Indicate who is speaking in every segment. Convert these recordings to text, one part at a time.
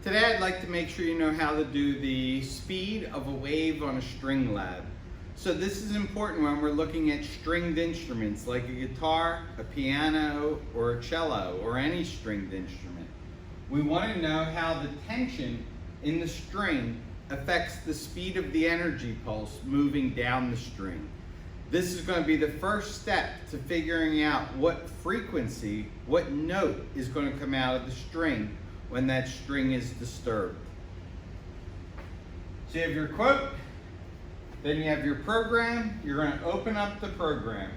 Speaker 1: Today I'd like to make sure you know how to do the speed of a wave on a string lab. So this is important when we're looking at stringed instruments like a guitar, a piano, or a cello, or any stringed instrument. We want to know how the tension in the string affects the speed of the energy pulse moving down the string. This is going to be the first step to figuring out what frequency, what note is going to come out of the string when that string is disturbed. So you have your quote, then you have your program. You're going to open up the program.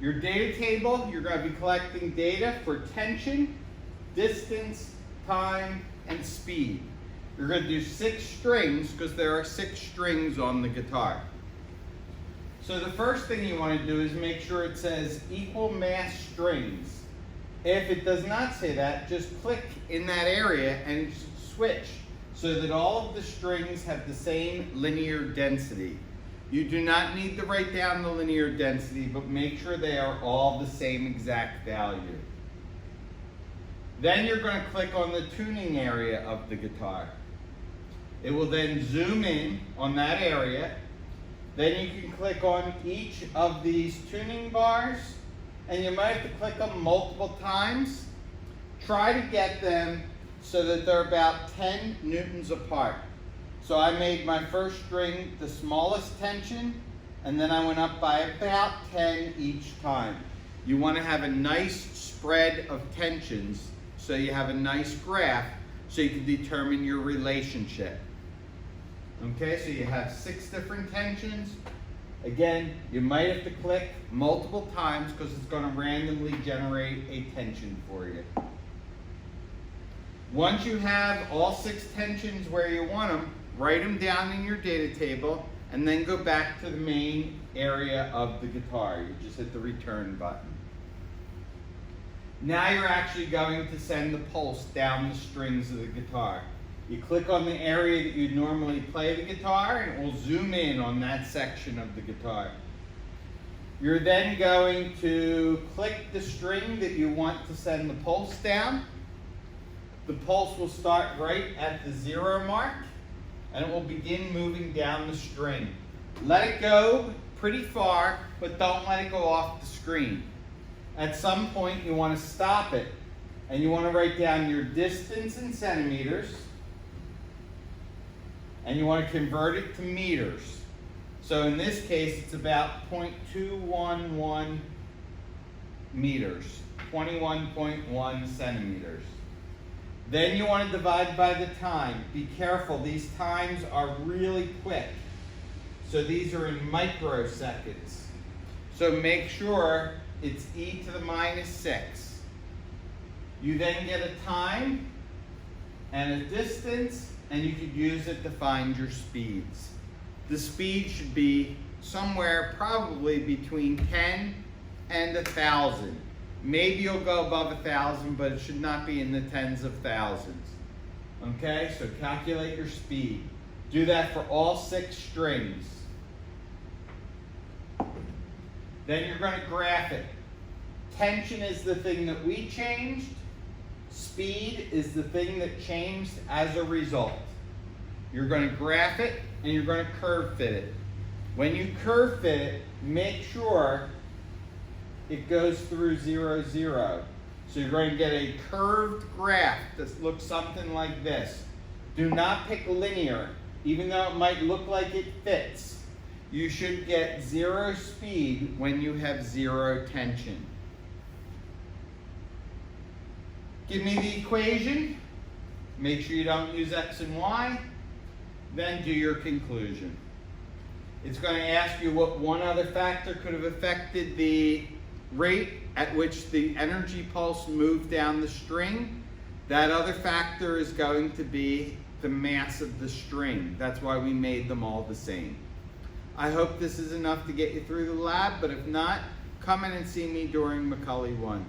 Speaker 1: Your data table, you're going to be collecting data for tension, distance, time, and speed. You're going to do 6 strings because there are 6 strings on the guitar. So the first thing you want to do is make sure it says equal mass strings. If it does not say that, just click in that area and switch so that all of the strings have the same linear density. You do not need to write down the linear density, but make sure they are all the same exact value. Then you're going to click on the tuning area of the guitar. It will then zoom in on that area. Then you can click on each of these tuning bars, and you might have to click them multiple times. Try to get them so that they're about 10 newtons apart. So I made my first string the smallest tension, and then I went up by about 10 each time. You want to have a nice spread of tensions so you have a nice graph so you can determine your relationship. Okay, so you have 6 different tensions. Again, you might have to click multiple times because it's going to randomly generate a tension for you. Once you have all 6 tensions where you want them, write them down in your data table and then go back to the main area of the guitar. You just hit the return button. Now you're actually going to send the pulse down the strings of the guitar. You click on the area that you'd normally play the guitar and it will zoom in on that section of the guitar. You're then going to click the string that you want to send the pulse down. The pulse will start right at the 0 mark and it will begin moving down the string. Let it go pretty far, but don't let it go off the screen. At some point you want to stop it and you want to write down your distance in centimeters. And you want to convert it to meters. So in this case, it's about 0.211 meters, 21.1 centimeters. Then you want to divide by the time. Be careful, these times are really quick. So these are in microseconds. So make sure it's e to the minus 6. You then get a time and a distance, and you could use it to find your speeds. The speed should be somewhere probably between 10 and 1,000. Maybe you'll go above 1,000, but it should not be in the tens of thousands. Okay, so calculate your speed. Do that for all 6 strings. Then you're going to graph it. Tension is the thing that we changed. Speed is the thing that changed as a result. You're going to graph it and you're going to curve fit it. When you curve fit it, make sure it goes through 0, 0. So you're going to get a curved graph that looks something like this. Do not pick linear, even though it might look like it fits. You should get 0 speed when you have 0 tension. Give me the equation. Make sure you don't use x and y. Then do your conclusion. It's going to ask you what one other factor could have affected the rate at which the energy pulse moved down the string. That other factor is going to be the mass of the string. That's why we made them all the same. I hope this is enough to get you through the lab, but if not, come in and see me during Macaulay 1.